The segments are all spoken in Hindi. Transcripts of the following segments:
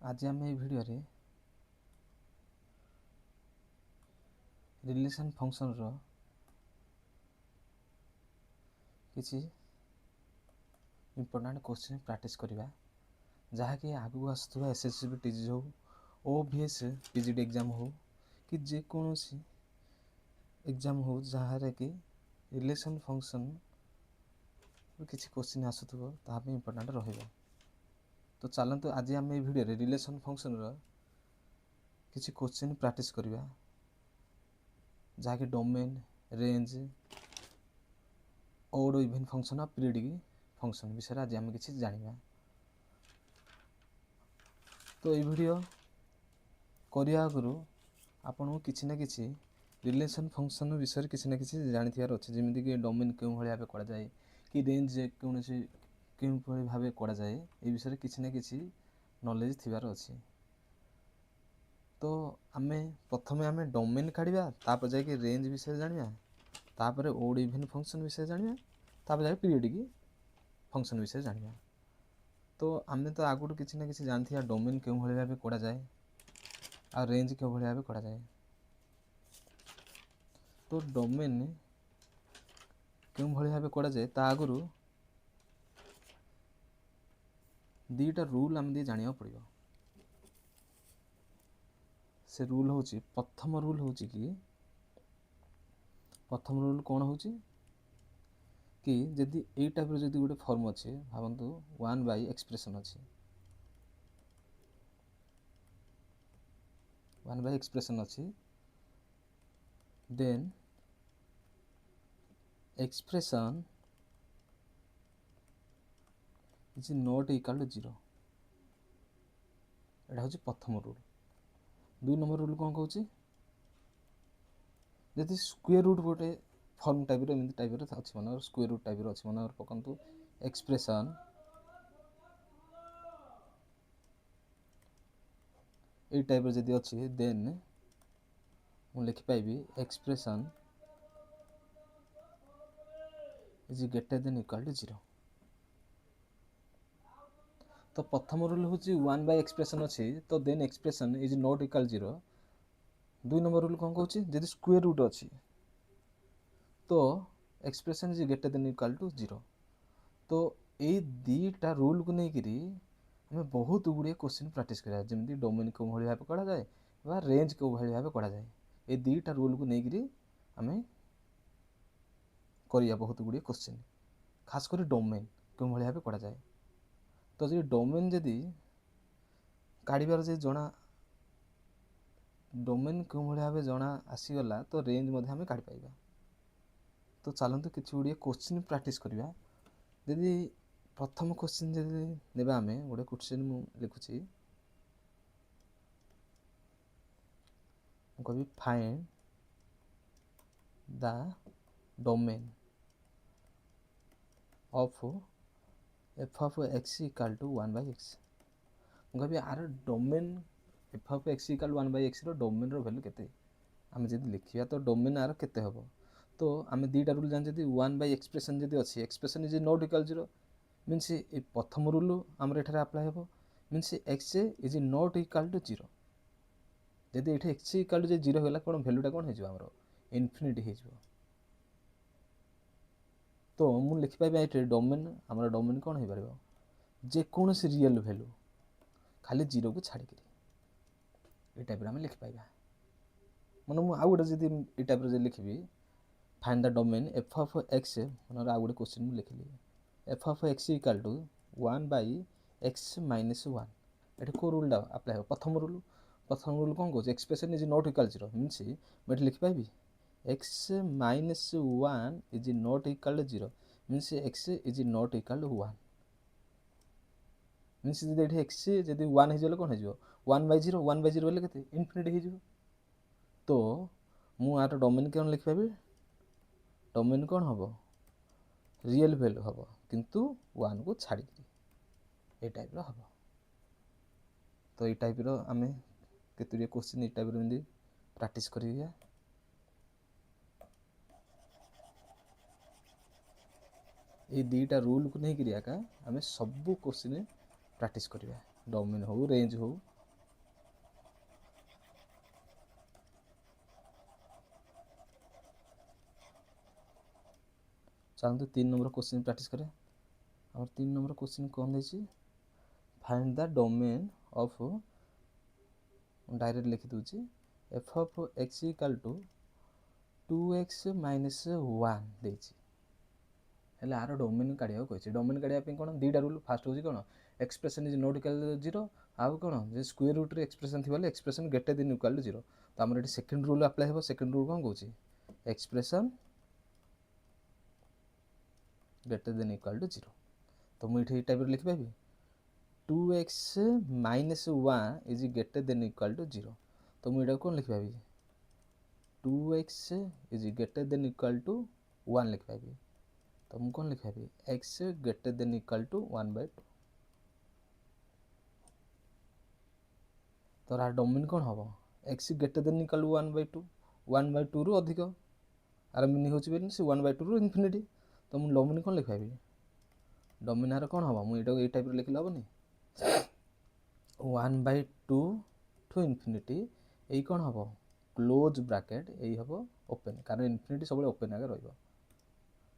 आज आम ये भिडियो रिलेशन फंक्शन रो किसी इंपोर्टेंट क्वेश्चन प्रैक्टिस करवा जहाँकि आगू आसुवा एसएससी टीजी हो ओबीएस पीजीडी एग्जाम हो कि जेकोसी एग्जाम हो जहाँ कि रिलेशन फंक्शन किसी क्वेश्चन आसुव ताप इंपोर्टेंट रहा। तो चलते आज आम ये भिडियो रिलेशन फंक्शन रो किसी क्वेश्चन प्रैक्टिस करवा जहाँकि domain range odd even function और पीरियडिक फंक्शन विषय आज आम किसी जाना। तो ये वीडियो करने आगु आपन किसी ना किसी रिलेशन फंक्शन विषय किसी ना किसी जानी अच्छे जमीक कि डोमेन क्यों भाव करा जाए कि रेंज कौन क्यों भाव करा जाए ये विषय किसी ना किसी नॉलेज थिबार अच्छे। तो आम प्रथम आम डोमेन काढ़ा तापर जाके रेंज विषय जाना तापर ओड इवेन फंक्शन विषय जाना तापर जाके पीरियडिक फंक्शन विषय जाना। तो आम तो आगुट किसी ना किसी जानते हैं डोमेन क्यों भाव करा जाए आ रेंज क्यों भाव करा जाए। तो डोमेन क्यों भाव करा जाए ता आगु दीटा रूल आम दी जानिया पड़िबो। से रूल होची प्रथम रूल होची कि प्रथम रूल कौन होची कि जदि ए टाइप रो जदि गोटे फॉर्म अच्छे भावंतु 1 बाय एक्सप्रेशन अच्छे 1 बाय एक्सप्रेशन अच्छे then expression is not equal to 0 एटा होची प्रथम रूल। 2 नंबर रूल कौन कहूची जदि स्क्वायर रूट गोटे फॉर्म टाइप रो एमती टाइप रो अच्छे मन स्क्वायर रूट टाइप रो अच्छे मन पकंतु एक्सप्रेशन ए टाइप रो जदि अच्छी देन मु लिखि पाइबी expression is greater than equal to 0। तो प्रथम रूल हूँ 1 बाय एक्सप्रेशन अच्छी तो then expression is not equal 0। 2 number rule कौन कहूँ जदि स्क्वायर रूट अच्छी तो expression is greater than equal to 0। तो ये दीटा रूल को लेकिरी हमें बहुत गुड़े क्वेश्चन प्रैक्टिस करा जमी डोमेन क्यों भाव करा जाए वा रेंज क्यों भाव करा जाए ये दीटा रूल को लेकिरी हमें करिया बहुत गुड़े क्वेश्चन खास कर डोमेन क्यों भाव करा जाए। तो जी डोमेन जदि काढ़ार जे जना डोमेन क्यों भाव जना आसीगला तो रेंज आम काढ़ी पाइबा। तो चलते किसी गुड़िया क्वेश्चन प्रैक्टिस करवा जदि प्रथम क्वेश्चन जदि नेबा आम गोटे क्वेश्चन मु लिखुची कभी find the domain of f of x equal to 1 by x कभी आर domain f of x equal 1 by x रो डोमेन रो वैल्यू केते आम जदि लिखिया तो डोमेन आर केते हबो। तो आम दीटा रूल जान जदि 1 बाय एक्सप्रेशन जदि अच्छी expression is not equal 0 means ए प्रथम रूल आमर एठारे अप्लाई हबो means x is not equal to 0। जदि ये एक्स इक्वल टू 0 होला कौन वैल्यूटा कौन हो आमर इनफिनिटी हो। तो मु लिखि पाइबा ये डोमेन आमर डोमेन कौन हो पार जेकोसी रियल वैल्यू खाली 0 को छाड़ी ये टाइप आम लिखिपाइबा। मन मुझे आउ गोटे जब ये टाइप लिखी find the domain f of x मन आउ गोटे क्वेश्चन मुझे लिखिली f of x equal to 1 by x minus 1 ये कौ रूलटा अप्लाई हो प्रथम रूल कौन कौन expression is not equal 0 means मुझे लिखिपारि x minus 1 is not equal 0 means x is not equal 1 means जब एक्स जब 1 हो कौन हो 1 बाय 0 1 बाय 0 बोले के इनफिनिटी हो। तो मु आर डोमेन कौन लिखिपारि डोमेन कौन हम रियल वैल्यू हम किंतु 1 को छाड़ी ये टाइप हम। तो ये टाइप आम केतुरी क्वेश्चन ये टाइप प्रैक्टिस करिया। ये दीटा रूल को नहीं करिया का आम सब क्वेश्चन प्रैक्टिस करिया डोमेन हो रेंज हो चलते 3 नंबर क्वेश्चन प्रैक्टिस करें। और 3 नंबर क्वेश्चन कौन देछि, find the domain of, direct लिखि दूची, f of x equal to 2x minus 1 देछि। हेले आर डोमेन काढ़िया कही, डोमेन काढ़िया कौन दुईटा रूल, फास्ट हूँ कौन expression is not equal to 0, आउ कौन जे स्क्वायर रूट रे एक्सप्रेशन थी expression greater than equal to 0। तो आमर ये सेकेंड रूल अप्लाई हो, सेकेंड रूल कौन कौन expression greater than equal to 0। तो मुझे ये टाइप लिखिपारि 2x minus 1 is greater than equal to 0। तो मुझे कौन लिखिपारि 2x is greater than equal to 1 लिखिपारि। तो मुझे कौन लिखिपारि x greater than equal to 1/2। तो आर डोमेन कौन हम x greater than equal to 1/2, 1/2 रु अधिक आर मिनी हूँ से 1/2 रु इनफिनिटी। तो मुझे डोमेन कौन लिखिपारि, डोमेन आर कौन हम मुझे ये टाइप लिखिले हेनी 1/2 टू इनफिनिटी, यही कौन हम क्लोज ब्राकेट, यही हम ओपन, कारण इनफिनिटी सब ओपन आगे रही।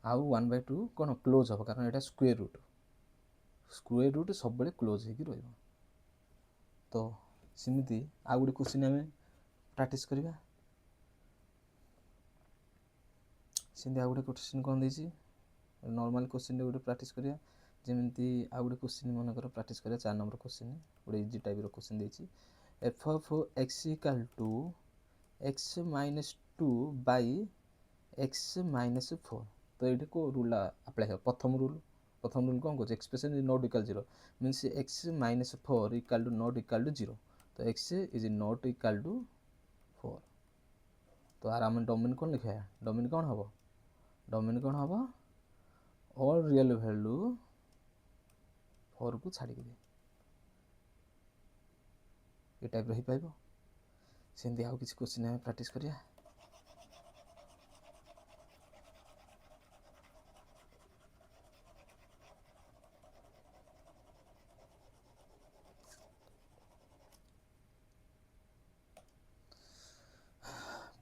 आउ 1/2 कौन क्लोज हम, कारण यहाँ स्क्वायर रूट, स्क्वायर रूट सब क्लोज होगी रही। तो सेमती आउ गोटे क्वेश्चन आम प्रैक्टिस करवा। सेमती आउ गोटे क्वेश्चन कौन देछि, नॉर्मल क्वेश्चन गोटे प्रैक्टिस करवा। जमी आउ गोटे क्वेश्चन मनकर प्रैक्टिस करा 4 नंबर क्वेश्चन गोटे इजी टाइप क्वेश्चन देछि, f of x equal to x minus 2 by x minus 4। तो ये को रूल अप्लाई हो, प्रथम रूल कौन कौन expression is not equal 0 means x minus 4 equal to not equal to 0। तो x is not equal to 4। तो आर आम डोमेन कौन लिखा, डोमेन कौन हम, डोमेन कौन हम ऑल रियल वैल्यू 4 को छाड़ी ये टाइप रही पाइबो। सेमती आउ किसी क्वेश्चन आम प्रैक्टिस करिया।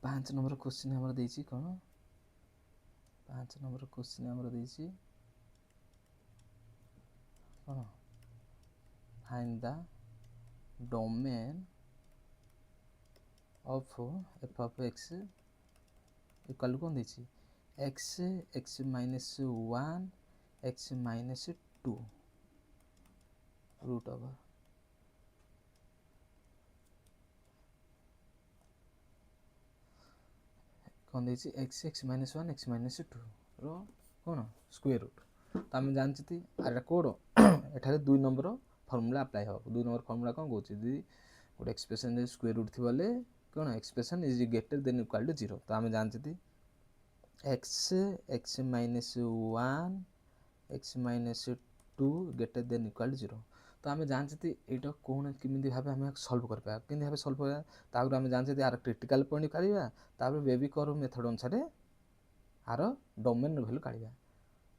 पाँच नंबर क्वेश्चन हमर देछि कौन, 5 नंबर क्वेश्चन हमर देछि कौन, find the domain of f of x equal कौन देछि x, x minus 1, x minus 2 root over कौन देछि x, x minus 1, x minus 2 रो कौन स्क्वायर रूट। तो आम जानते आर कोड एठारे 2 नंबर फर्मूला अप्लाई हो। 2 नंबर फर्मूला कौन कौन गोटे एक्सप्रेशन स्क्वायर रूट थी बोले कौन expression is greater than equal to 0। तो आम जानते x, x minus 1, x minus 2 greater than equal to 0। तो आम जानते यहाँ कौन केमी भाव आम सल्व कर भाव सल्व कर आम जानते आर क्रिटिकल पॉइंट काढ़ा, बेबी कर्व मेथड अनुसार आर डोमेन वैल्यू काढ़ा।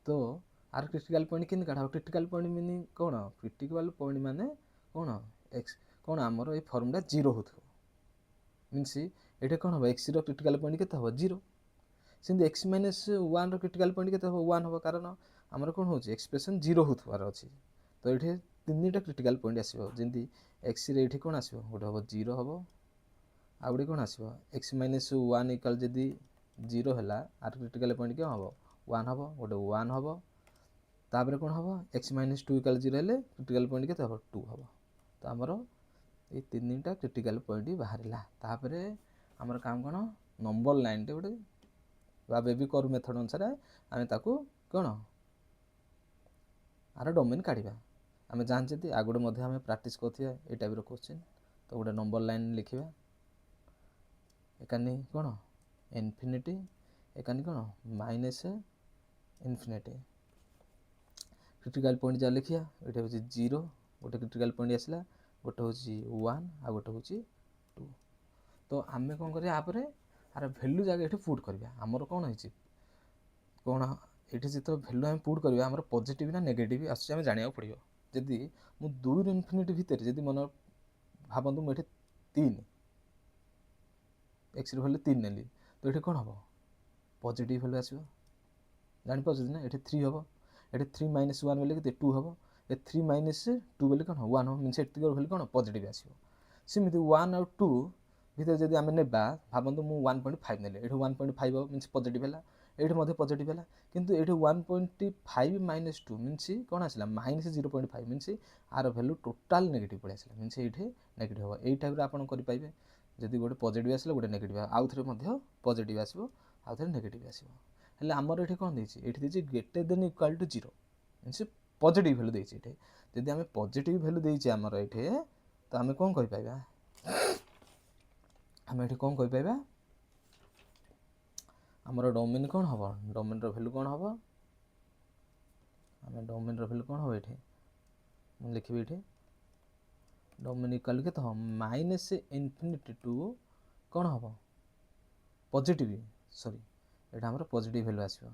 तो आर क्रिटिकल पॉइंट केमी काढ़ा, क्रिटिकल पॉइंट मीनिंग कौन, क्रिटिकल पॉइंट माने कौन एक्स कौन आमर ये फर्मूला 0 हो मीनस ये कौन हम एक्स क्रिटिकल पॉइंट के हम 0। सेमती एक्स माइनस 1 क्रिटिकल पॉइंट के 1 हम, कारण आमर कौन हो एक्सप्रेशन 0 होवार अच्छी। तो ये 3टा क्रिटिकल पॉइंट आसो, जमी एक्स रे कौन आसो गोटे हम 0 हम, आ गए कौन आसो एक्स माइनस 1 इक्वल जदि 0 है आर क्रिटिकल पॉइंट क्या हम 1 हम, गोटे 1 हम, तापर कौन हम एक्स माइनस 2 इक्वल 0 है क्रिटिकल पॉइंट के 2 हम। तो आमर ये 3टा क्रिटिकल पॉइंट बाहर तापर आमर काम कौन नंबर लाइन टे गोटे बा बेबी कर्व मेथड अनुसार आम ताकू कौन आर डोमेन काढ़ा। आम जानते आगुड़े आम प्राक्ट करते ये टाइप क्वेश्चन। तो गोटे नंबर लाइन लिखा एकानी कौन इनफिनिटी, एकानी कौन माइनस इनफिनिटी। क्रिटिकल पॉइंट जहाँ लिखा ये हूँ 0 गोटे क्रिटिकल पॉइंट आसला, गोटे हूँ 1 आ गोटे हूँ 2। तो आम कौन करिया आपरे आर भैल्यू जगह ये पुट करवा आमर कौन है कौन ये जो भैल्यू आम पुट करवा आम पॉजिटिव ना नेगेटिव आसूँ जाना पड़ो। जदि मु 2 रु इनफिनिटी भितर जब मन भावतु मुझे 3 एक्स वैल्यू 3 नेली, तो ये कौन हम पॉजिटिव वैल्यू आसो। जापारे ना ये 3 हम ये 3 - 1 बोले कि 2 हम ये 3 - 2 बोले कौन 1 हम मीन एतिक भैल्यू कौन पॉजिटिव आसो सेमती 1 और 2 भितर जब आम ने भावतु मुझे 1.5 ने ये 1.5 हम मीन पॉजिटिव है ये पॉजिटिव है किंतु ये 1.5 - 2 मीन कौन आसला -0.5 मीन आर भैल्यू टोटाल नेगेटिव पड़े आसला मीन ये नेगेटिव हम यही टाइप आप करेंगे जदि गोटे पॉजिटिव आसला गोटे नेगेटिव आउ थे पॉजिटिव आसो आउ थे नेगेटिव आसो हेल्ले आमर ये कौन देती ये greater than equal to 0 mean positive value देती ये जदि आम पॉजिटिव भैल्यू देचे आमर ये तो आम कौन कहीपर आम ये कौन कहीपर आमर डोमेन कौन हम डोमेन भैल्यू कौन हम आम डोमेन भैल्यू कौन हम ये लिखी ये डोमेन इक्वल के हम -इनफिनिटी टू कौन हम पॉजिटिव सॉरी ये आमर पॉजिटिव भैल्यू आसो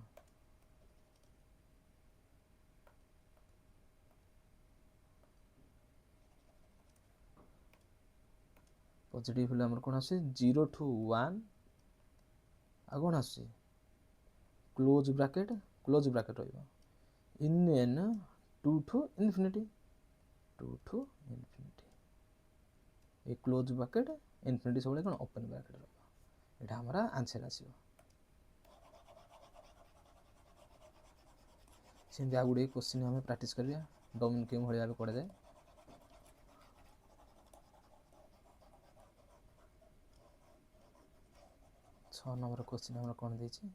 पॉजिटिव भैल्यू आमर कौन आसे 0 to 1 आ कौन आस क्लोज ब्रैकेट रहा इन एन 2 to इनफिनिटी ये क्लोज ब्रैकेट इनफिनिटी सब कौन ओपन ब्रैकेट रहा यहाँ हमारा आंसर आसो सेमती आ गुड़े क्वेश्चन आम प्रैक्टिस करिया डोमेन क्यों भाई भाव पढ़ा जाए 6 नंबर क्वेश्चन आम कौन देछि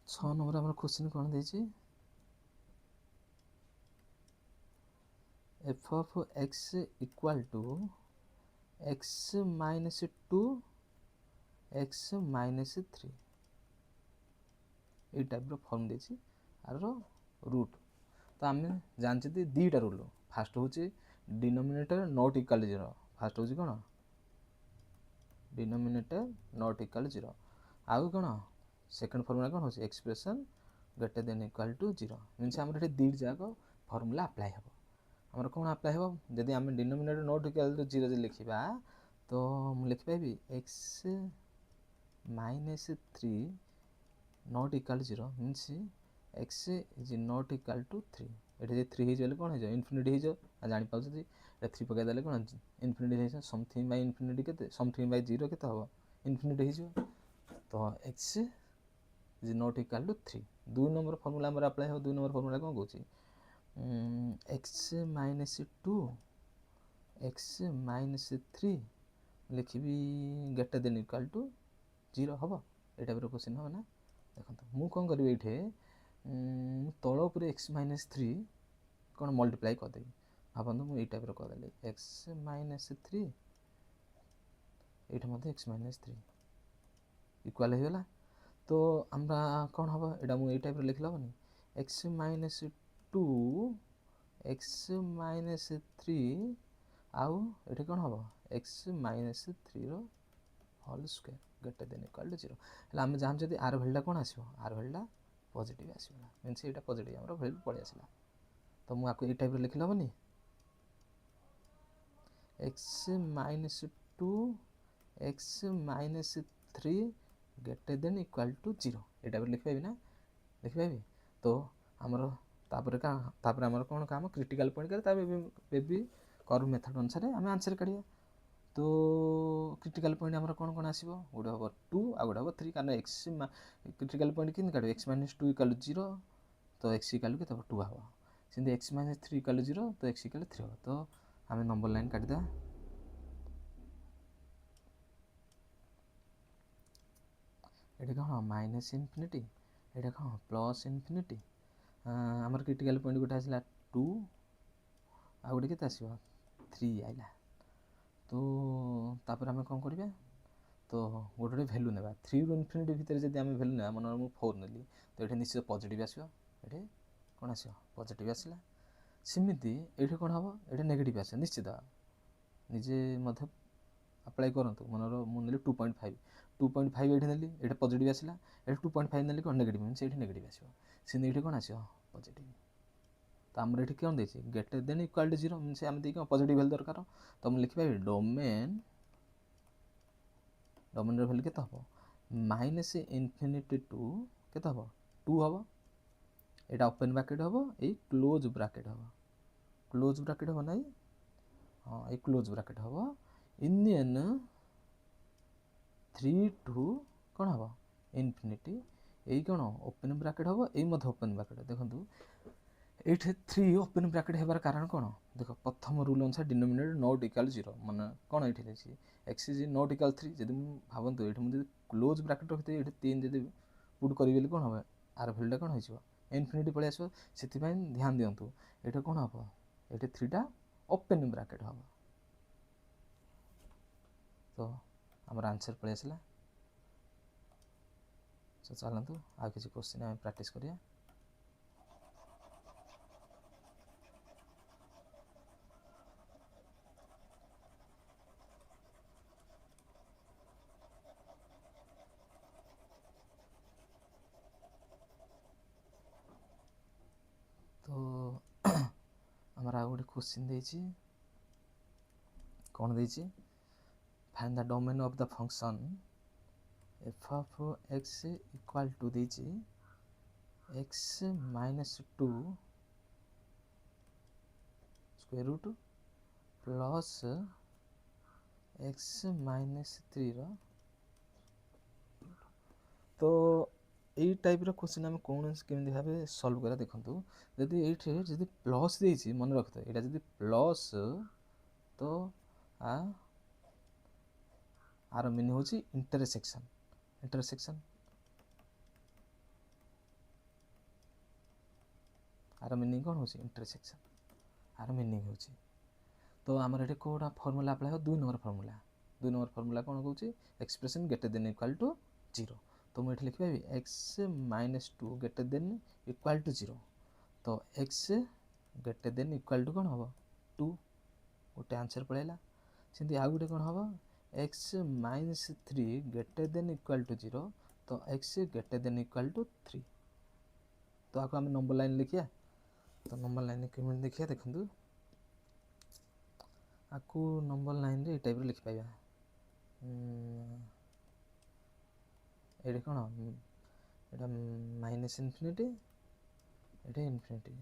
6 नंबर आम क्वेश्चन कौन देछि f of x equal to x minus 2 x minus 3 ये टाइप फॉर्म देछि आर रूट तो आम जानते दीटा रूल फास्ट हूँ डिनोमिनेटर नॉट इक्वल 0 फास्ट हूँ कौन डिनोमिनेटर नॉट इक्वल 0 आउ कौन सेकंड फॉर्मूला कौन हो expression greater than equal to 0 means आम दी जाक फॉर्मूला अप्लाई हम आमर कौन अप्लाई हम जदि आम डिनोमिनेटर नॉट इक्वल टू 0 लिखा तो मुझे लिखिपारि x - 3 not equal 0 means x is not equal to 3 ये 3 हो कौन हो इनफिनिटी हो जापार 3 पकईदे कौन इनफिनिटी हो समथिंग बाय इनफिनिटी के समथिंग बाय 0 के हम इनफिनिटी हो तो x is not equal to 3 2 number formula आम अप्लाई हो 2 नंबर फॉर्मूला कौन कौन x - 2 x - 3 लिखी ग्रेटर देन इक्वल टू 0 हम ये टाइप क्वेश्चन हम ना देखो मुझे कौन करी ये तल उपर x - 3 कौन मल्टीप्लाई करदेवी भावतु मुझे टाइप करदेली x - 3 ये x - 3 इक्वाल होगा तो आमरा कौन हम यहाँ मुझे टाइप लिखले हेनी x - 2 x - 3 आउ ये कौन हम x - 3 whole square greater than equal to 0 है आम जानते आर भैल्यूटा कौन आसो आर भैल्यूटा पॉजिटिव आसला मीनस यहाँ पॉजिटिव आम भैल्यू पड़े आसला तो मुझे ये टाइप लिखले हेनी x - 2 x - 3 greater than equal to 0 ये टाइप लिखिपारि ना लिखिपारि तो आमर तापर आमर कौन काम क्रिटिकल पॉइंट कर बेबी कर्व मेथड अनुसार आम आंसर काढ़ा तो क्रिटिकल पॉइंट आमर कौन कौन आसो गोटे हम 2 आ गोटे हम 3 कारण एक्स क्रिटिकल पॉइंट कि काढ़ x - 2 इक्वल 0 तो x इक्वल के 2 हम सेमती x - 3 इक्वल 0 तो x इक्वल 3 हम तो आम नंबर लाइन काटिदा ये कौन माइनस इनफिनिटी ये कौन प्लस इनफिनिटी आमर क्रिटिकल पॉइंट गोटे आसला 2 आ गोटे के 3 आइला तो तापर आम कौन करवा तो गोटे भैल्यू ना 3 रु इनफिनिटी भितर जब आम भैल्यू ना मन मुझे 4 नेली तो ये निश्चित पॉजिटिव आसो ये कौन आस पॉजिटिव आसला सेमती ये कौन हम ये नेगेटिव आस निश्चित निजे अप्लाई करूँ मनर मुझे 2.5 ये नेली ये पॉजिटिव आसला ये 2.5 नेली कौन नेगेटिव मीनस ये नेगेटिव आसो ये कौन आस पॉजिटिव तो आमर ये कौन देती greater than equal to 0 means आम देखिए पॉजिटिव वैल्यू दरकार तो मुझे लिखिपारि डोमेन डोमेन भैल्यू केते हम माइनस इनफिनिटी टू केते हम 2 हम एटा ओपन ब्रैकेट हम ए क्लोज ब्रैकेट हम नहीं हाँ ये क्लोज ब्रैकेट हम इंडियन 3 टू कौन हम इनफिनिटी यही कौन ओपन ब्रैकेट हम यही ओपन ब्रैकेट देखो ये 3 ओपन ब्रैकेट होबार कारण कौन देख प्रथम रूल अनुसार डिनोमिनेटर नॉट इक्वल 0 माने कौन ये देखिए एक्स इज नॉट इक्वल 3 जब भावतु ये मुझे क्लोज ब्रैकेट रखते ये 3 जब पुट करी कौन हम आर भैल्यूटा कौन हो इनफिनिटी पलि आसो से ध्यान दिंतु ये कौन हम ये 3टा ओपन ब्रैकेट हम तो आमर आंसर पलि आसला तो चलतु आ किसी क्वेश्चन आम प्रैक्टिस करिया तो आमर आ गोटे क्वेश्चन देछि कौन देछि find the domain of the function f of x equal to देछि x minus 2 square root plus x minus 3 रो तो यही टाइप रो क्वेश्चन आम कौन केमी भाव सल्व करा देखु जदि ये प्लस देछि मन रखते यहाँ जदि प्लस तो आर मीनिंग हूँ इंटरसेक्शन आर मीनिंग कौन हूँ इंटरसेक्शन आर मीनिंग हूँ तो आमर ये कौटा फर्मूला अप्लाई हो 2 नंबर फर्मूला कौन कौन expression greater than equal to 0 तो मुझे लिखिपारि x minus 2 greater than equal to 0 तो x greater than equal to कौन हम 2 गोटे आंसर पड़ेगा सेमती आउ गोटे कौन हम x minus 3 greater than equal to 0 तो x greater than equal to 3 तो आपको आम नंबर लाइन लिखिया तो नंबर लाइन केमी देखिए देखो आपको नंबर लाइन रे टाइप लिखि पाइबा ये कौन एटा माइनस इनफिनिटी ये इनफिनिटी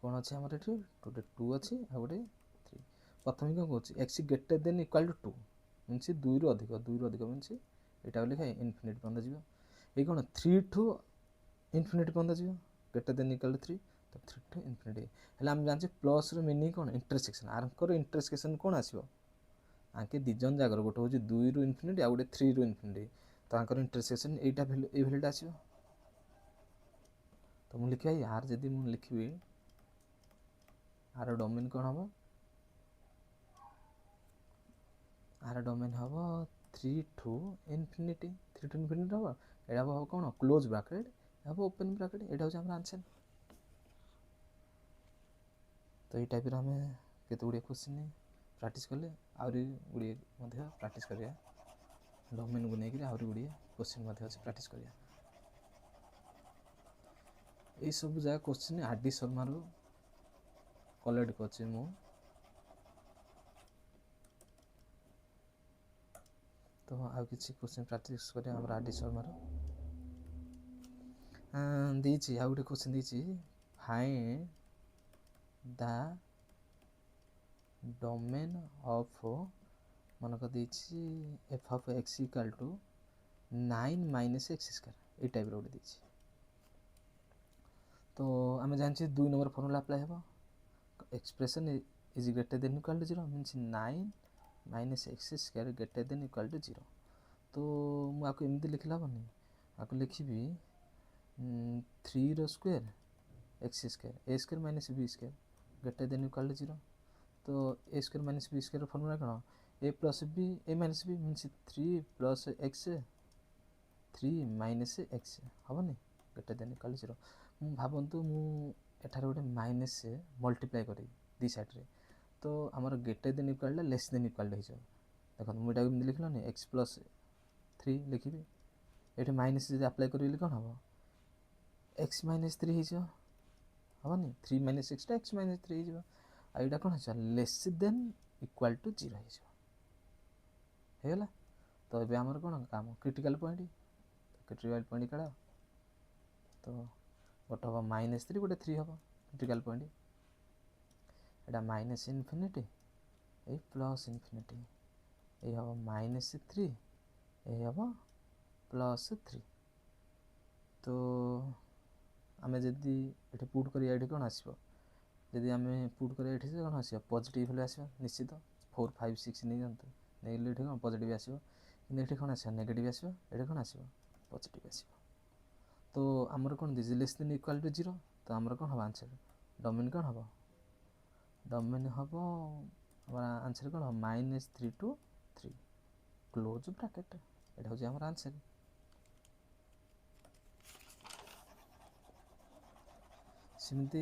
कौन अच्छे आमर ये गोटे 2 अच्छी आ गोटे 3 प्रथम कौन कौन x greater than equal to 2 means 2 रु अधिक मीनस यहाँ लिखा इनफिनिटी पर्यंत जीव ये कौन 3 टू इनफिनिटी पर्यंत जीव ग्रेटर देन इक्वल टू 3 तो 3 टू इनफिनिटी हेल्ला आम जानते प्लस मीनिंग कौन इंटरसेक्शन आर इंटरसेक्शन कौन आसो आके दिजन जागर गोटे हूँ 2 रु इनफिनिटी आ गोटे 3 रु इनफिनिटी तो आंकर इंटरसेक्शन एटा भैल्यू ए भैल्यूटा आसो तो मुझे लिखा यार जदि मुझे लिखी आर डोमेन कौन हम आर डोमेन हम 3 टू इनफिनिटी हम यहाँ हम कौन क्लोज ब्रैकेट यहाँ ओपन ब्रैकेट यहाँ हूँ आंसर तो ये टाइप आम केते गुड़े क्वेश्चन प्रैक्टिस कले आहरी गुड़े प्रैक्टिस करिया डोमेन को लेकिन आहरी गुड़े क्वेश्चन प्रैक्टिस करिया ये सब जगह क्वेश्चन आर.डी. शर्मा कलेक्ट कर तो आउ किसी क्वेश्चन प्रैक्टिस करिया आर.डी. शर्मा दीची आउ गोटे क्वेश्चन दीची फाइंड द डोमेन ऑफ मन को दीची f of x equal to 9 minus x square ये टाइप रोड दीची तो आम जानी 2 नंबर फर्मूला अप्लाई हम expression is greater than equal to 0 means 9 minus x square greater than equal to 0 तो मुझे एमती लिखले हेनी आपको लिखी 3 रो square x square a square minus b square greater than equal to 0 तो a square minus b square formula कौन a plus b a minus b means 3 plus x 3 minus x हेनी ग्रेटर देन इक्वल टू 0 भावतु मुठार गोटे माइनस मल्टीप्लाई करी दी साइड रे तो आमर greater than equal less than equal हो देखो मुझे लिखल एक्स प्लस 3 लिखी ये माइनस जब अप्लाई करी कौन हम एक्स माइनस 3 होनी 3 माइनस एक्स माइनस 3 हो कौन हो लेस देन इक्वल टू 0 होगला तो ये आमर कौन काम क्रिटिकल पॉइंट क्रिटिकल पॉइंट काढ़ तो गोटे हम -3 गोटे 3 हम क्रिटिकल पॉइंट एटा माइनस इनफिनिटी ये प्लस इनफिनिटी ये हम -3 ये हम +3 तो आम जदि ये पुट करिया ये कौन आसो जदि आम पुट करिया ये कौन आस पॉजिटिव भैल्यू आसो निश्चित 4 5 6 नहीं जातु नहीं कौन पॉजिटिव आसो कि ये कौन आस नेगेटिव आसो ये कौन आसो पॉजिटिव आसो तो आमर कौन this less than equal to 0 तो आमर कौन हम आंसर डोमेन कौन हम डोमेन हम हमारा आंसर कौन हम -3 to 3 क्लोज ब्रैकेट एटा हो आमर आंसर सेमती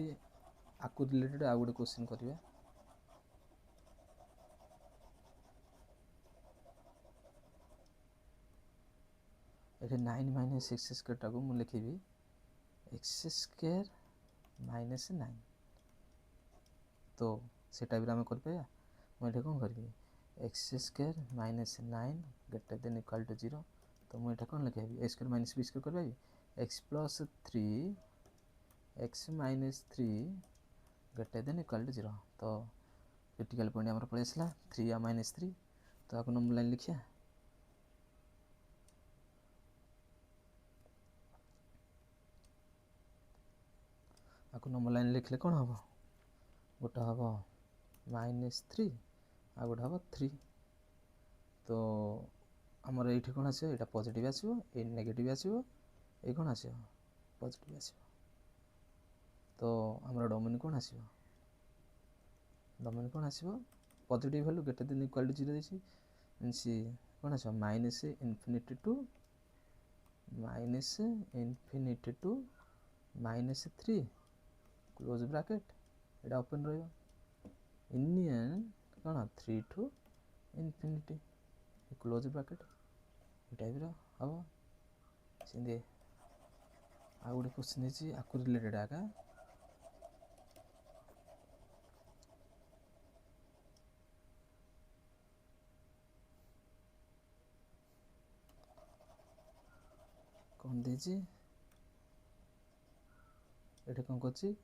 आपको रिलेटेड आ गोटे क्वेश्चन करिया ये 9 माइनस एक्स स्क्वायर टाको मुझे लिखी एक्स स्क्वायर -9 तो से टाइप आम कर मुझे कौन करी x square -9 greater than equal to 0 तो मुझे कौन लिखे a square minus b square कर x plus 3 x -3 greater than equal to 0 तो क्रिटिकल पॉइंट आम पलि आसला 3 आ -3 तो आपको नंबर लाइन लिखिया आपको नंबर लाइन लिखले कौन हम गोटे हम -3 आ गोटे हम 3 तो आमर ये कौन आसो ये पॉजिटिव आसो ये नेगेटिव आसो ये कौन आसो पॉजिटिव आसो तो आमर डोमेन कौन आसो डोमेन कौन आसो positive value greater than equal to 0 देछि मींस कौन आसो minus infinity to -3 close bracket एटा ओपन रहिबो इंडियन कौन 3 to इनफिनिटी क्लोज ब्रैकेट ये टाइप हम से आ गोटे क्वेश्चन है आपको रिलेटेड आका कौन देछि ये कौन कर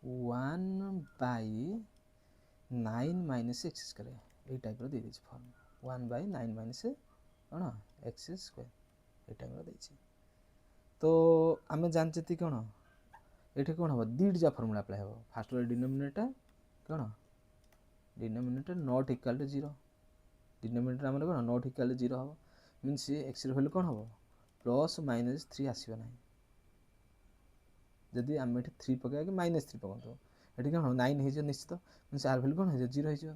1/9 माइनस एक्स स्क्वायर ये टाइप दे दीजिए फॉर्म 1/9 माइनस कौन एक्स स्क्वायर ये टाइप देछि तो आम जानते कौन ये कौन हम दीटा फर्मूला अप्लाई हम फास्ट डिनोमिनेटर कौन denominator not equal to 0 denominator आम कौन नॉट इक्वल टू 0 हम मीनस एक्स वैल्यू कौन हम +-3 आसो ना जदि आम 3 पकड़ा कि -3 पकातु ये कौन 9 हो निश्चित मीनस आर वैल्यू कौन हो 0 हो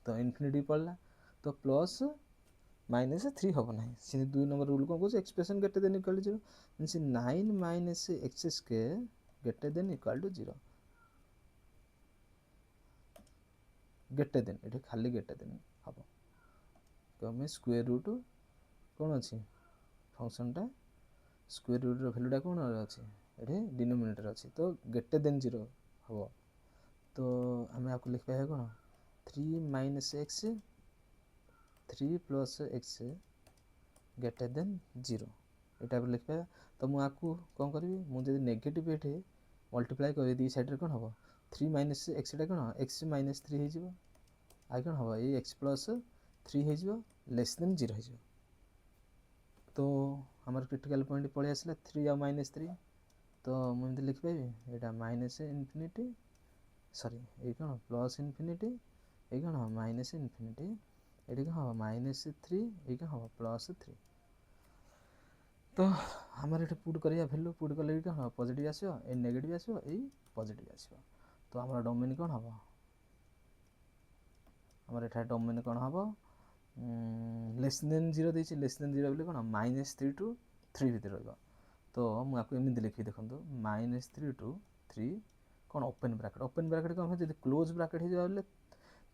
तो इनफिनिटी पड़ला तो +-3 हम ना से 2 नंबर रूल कौन कह expression greater than equal to 0 means 9 minus x square greater than equal to 0 greater than ये खाली ग्रेटर देन हम कमें स्क्वायर रूट कौन अच्छी फंक्शनटा स्क्वायर रूट वैल्यूटा कौन अच्छी ये डिनोमिनेटर अच्छी तो ग्रेटर देन 0 हम तो आम आपको लिख पाए कौन 3 minus x 3 plus x greater then 0 ये टाइप लिख पाए तो मुझे आपको कौन करी मुझे नेगेटिव ये मल्टीप्लाई कर दी साइड कौन हम 3 माइनस एक्स कौन एक्स -3 हो आई कौन हम ये एक्स प्लस 3 हो लेस देन 0 हो तो हमार क्रिटिकल पॉइंट पलि आसला 3 आ -3 तो मुझे लिख पाइबी यहाँ माइनस इनफिनिटी सॉरी ये कौन प्लस इनफिनिटी ये कौन हम माइनस इनफिनिटी ये कौन हम -3 ये कौन हम +3 तो हमारे ये पुट करिया वैल्यू पुट कले कौन हम पॉजिटिव आसो ये नेगेटिव आसो ये पॉजिटिव आसो तो हमारा डोमेन कौन हम हमारे एटा डोमेन कौन हम लेस देन 0 देछि लेस देन 0 बोले कौन -3 to 3 भीतर रहिबो तो मुझे आपको एमती लिखी देखो -3 to 3 कौन ओपन ब्रैकेट कौन जब क्लोज ब्रैकेट हो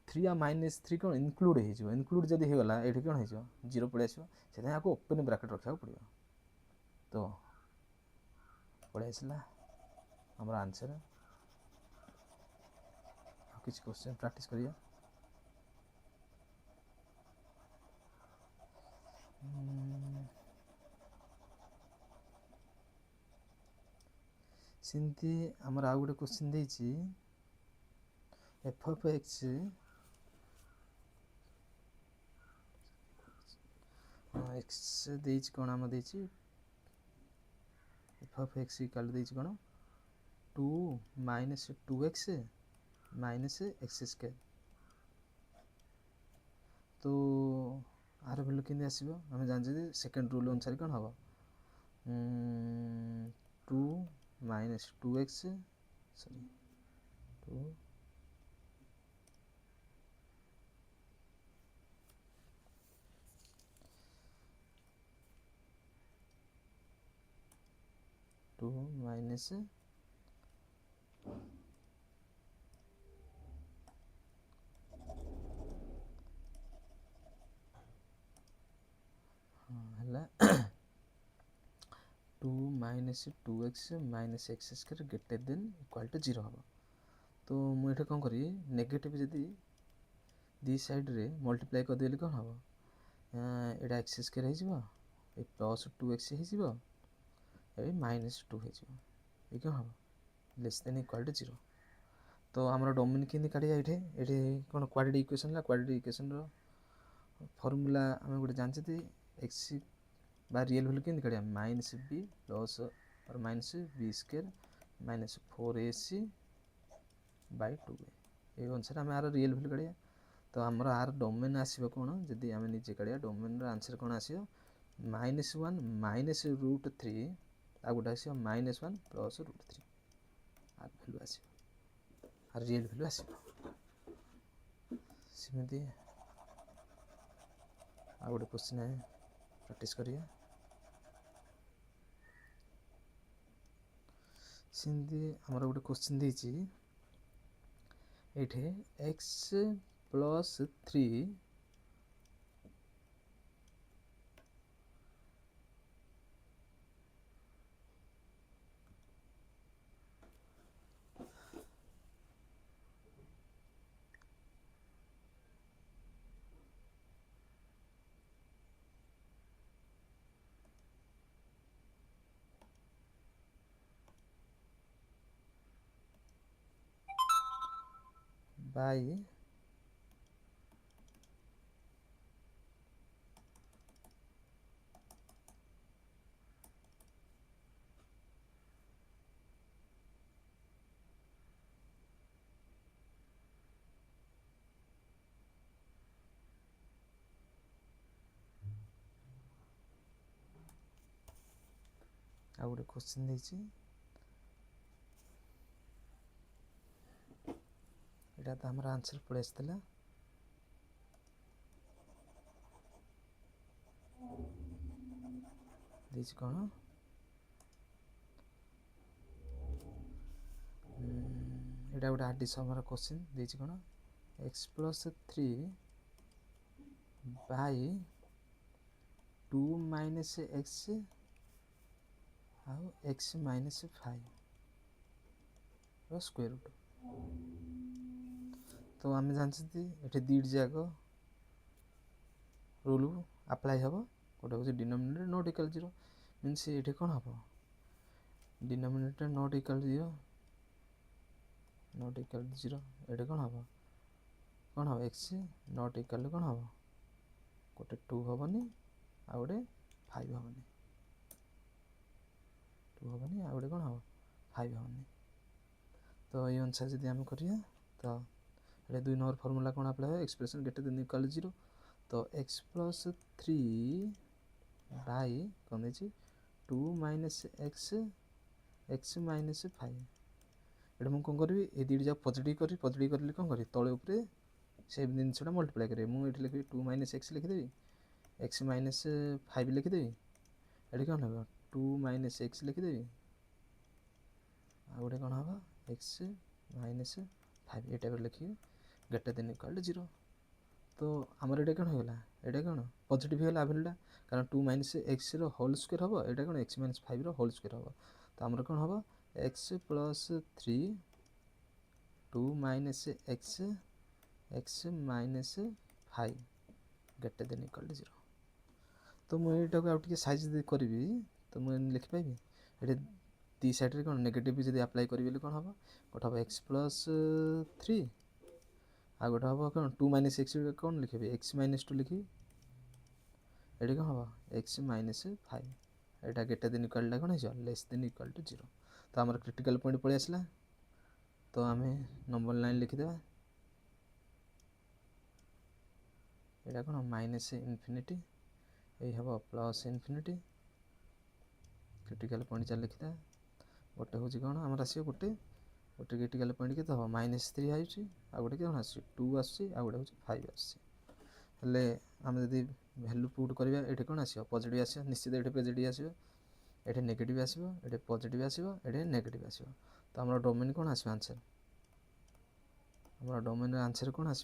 3 आ -3 कौन इनक्लूड हो इनक्लूड जब होगा ये कौन हो 0 पड़े आसो से आपको ओपन ब्रैकेट रखा पड़ो तो पड़े आसला हमारा आंसर किसी क्वेश्चन प्रैक्टिस करिए ସେମିତି ଆମର ଆଉ ଗୋଟେ କ୍ୱେଶ୍ଚିନ୍ ଦେଇଛି ଏଫ୍ ଅଫ୍ ଏକ୍ସ ଏକ୍ସ ଦେଇଛି କ'ଣ ଆମର ଦେଇଛି ଏଫ୍ ଅଫ୍ ଏକ୍ସ ଇକ୍ୱାଲ୍ ଦେଇଛି କ'ଣ 2 minus 2x minus X square. तो आर भैल्यू केमती आसो आम जानते सेकेंड रूल अनुसार कौन हम 2 माइनस 2x सॉरी 2 माइनस है 2 minus 2x minus x square greater than equal to 0 हम। तो मुझे कौन करी नेगेटिव जदि दी साइड रे मल्टीप्लाई करदेली कौन हम एटा एक्स स्क्वायर हो प्लस 2x हो माइनस 2 हो कौन हम लेस देन इक्वल टू 0। तो आमर डोमेन केमती काढ़िया ये कौन क्वाड्रेटिक इक्वेशन है क्वाड्रेटिक इक्वेशन फॉर्मूला आम गोटे जानते एक्स बा रियल वैल्यू केमती काढ़िया माइनस बी प्लस और minus b square minus 4ac by 2a ये अनुसार आम आर रियल वैल्यू काढ़िया। तो आमर आर डोमेन आसो कौन जदि आम निजे काढ़िया डोमेन आंसर कौन आसो -1 माइनस √3 आ गोटे आसो -1 प्लस √3 आर वैल्यू आसो आर रियल वैल्यू आसो सेमती। आ गोटे क्वेश्चन है प्रैक्टिस करिए सेमती आमर गोटे क्वेश्चन देछि एठे x प्लस 3 बाय आ गोटे क्वेश्चन देछि एटा तो हमारा आंसर पड़े आसला देछि कौन एटा गोटे आडिशन हमारा क्वेश्चन देछि कौन x plus 3 by 2 minus x आउ x माइनस 5 स्क्वायर रूट। तो आम जानते ये दीट जाक रूल अप्लाई हम गोटे हूँ डिनोमिनेटर नॉट इक्वल 0 मीन्स ये कौन हम denominator not equal 0 not equal 0 ये कौन हम एक्स नॉट इक्वल कौन हम गोटे 2 हेनी आ गए 5 हेनी 2 हेनी आ गए कौन हम 5 हेनी। तो ये अनुसार जब आम करिया तो ये 2 नंबर फॉर्मूला कौन अप्लाई है एक्सप्रेशन ग्रेटर देन इक्वल 0। तो x प्लस 3 बाय कौन देछि 2 माइनस x माइनस 5 ये मुझे कौन करी ये दुईट जाक पॉजिटिव करी कौन करी तले उपरे से जिनसा मल्टीप्लाई करें मुझे लिखी 2 माइनस एक्स लिखिदेवी x माइनस 5 लिखिदेवी ये कौन हम 2 माइनस एक्स लिखिदेवी आ गोटे कौन हम x माइनस 5 ये टाइप लिखिए ग्रेटर देन इक्वल टू 0। तो आमर ये कौन होगा ये कौन पॉजिटिव होगा वैल्यूटा कारण 2 माइनस एक्स होल स्क्वायर हम ये कौन x माइनस 5 होल स्क्वायर हम। तो आमर कौन हम x plus 3 2 minus x minus 5 greater than equal to 0। तो मुझे यहाँ आउ साइज करी तो मुझे लिखिपारि ये दी साइड कौन नेगेटिव जब आप्लाय करी कौन हम गोटे हम एक्स प्लस 3 आ गोटे हम कौन 2 माइनस एक्स कौन लिखे एक्स माइनस 2 लिखी ये कौन हम एक्स माइनस 5 यहाँ ग्रेटर देन इक्वल कौन हो लेस देन इक्वल टू 0 तो आम क्रिटिकल पॉइंट पलि आसला तो आम नंबर लाइन लिखिदे यहाँ कौन माइनस इनफिनिटी ये हम प्लस इनफिनिटी क्रिटिकल पॉइंट चल लिखिदा गोटे हूँ कौन आम आस गोटे गोटे क्रिटिकल पॉइंट के हम -3 आ गोटे कौन आस 2 आस गोटे हूँ 5 आसे आम जब भैल्यू पुट करवा ये कौन आस पॉजिटिव आस निश्चित ये पॉजिटिव आस ये नेगेटिव आसो ये पॉजिटिव आसो ये नेगेटिव आसो तो आम डोमेन कौन आस आंसर आम डोमेन आंसर कौन आस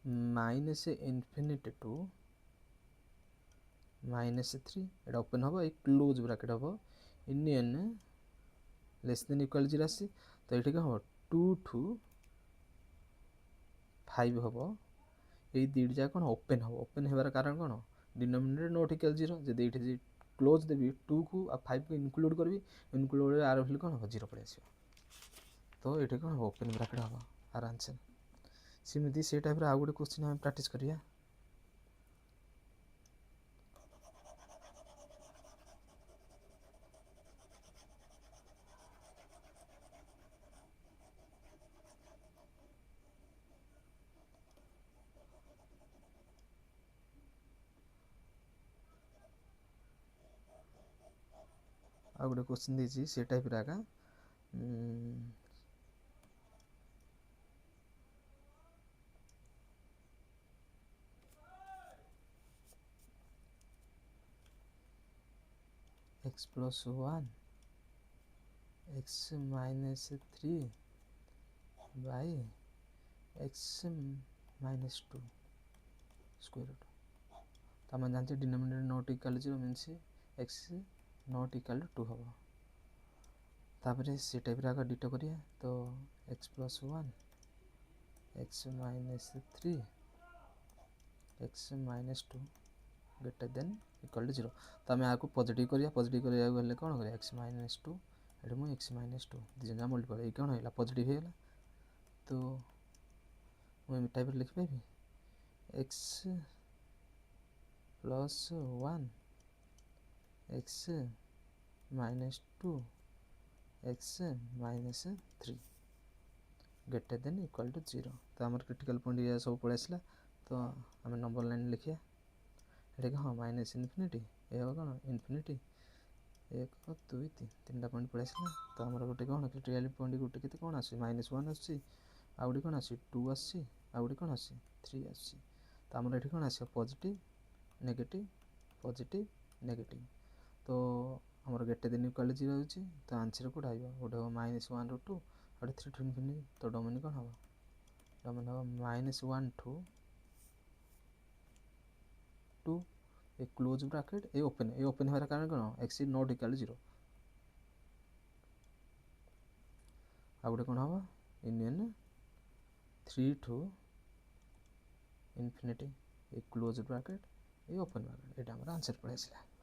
माइनस इनफिनिटी टू -3 ये ओपन हम ये क्लोज ब्रैकेट हम यूनियन लेस देन इक्वल 0 आसी तो ये हम 2 टू 5 हम ये दुईट जाक कौन ओपन हम ओपन होबार कारण कौन डिनोमिनेटर नॉट इक्वल 0 जब ये क्लोज देवी 2 को 5 को इनक्लूड करी इनक्लूड आर भैल्यू कौन हम 0 पड़े आस तो ये कौन हम ओपन ब्रैकेट हम आर आंसर सेमती से टाइप आउ गोटे क्वेश्चन आम प्रैक्टिस करिया आउ गोटे क्वेश्चन देती से टाइप आगा x plus 1 x minus 3 by x minus 2 square root तो आम जानते denominator not equal 0 means x not equal to 2 हम तापर से टाइप आगे डिटो करिया तो x plus 1 x minus 3 x minus 2 greater than equal to 0 तो आम आपको पॉजिटिव करिया पॉजिटिव करा कौन करिया एक्स माइनस 2 ये मुझे एक्स माइनस 2 दी जन मल्टीपल ये कौन है पॉजिटिव होगा तो मुझे टाइप लिखिपारि x plus 1 x minus 2 x minus 3 greater than equal to 0 तो आम क्रिटिकल पॉइंट ये सब पलि आसला तो आम नंबर लाइन लिखिया ये हाँ माइनस इनफिनिटी ये हम कौन इनफिनिटी 1 2 3 तीन पॉइंट पलि आसला तो आम गोटे कौन क्रिटिकल पॉइंट गोटे के कौन आस -1 आस गोटे कौन आस 2 आस गोटे कौन आस 3 आस तो आम ये कौन आस पॉजिटिव नेगेटिव पॉजिटिव नेगेटिव तो आम ग्रेटर देन इक्वल 0 हो तो आंसर कौट आए गोटे हम -1 ରୁ 2 गोटे 3 टू इनफिनिटी तो डोमेन कौन हम डोमेन हम -1 टू 2 ए क्लोज ब्रैकेट ए ओपन होबार कारण कौन एक्स नॉट इक्वल 0 आ गोटे कौन हम यूनियन 3 टू इनफिनिटी ए क्लोज ब्रैकेट ए ओपन ब्रैकेट ये आंसर पड़े आसला।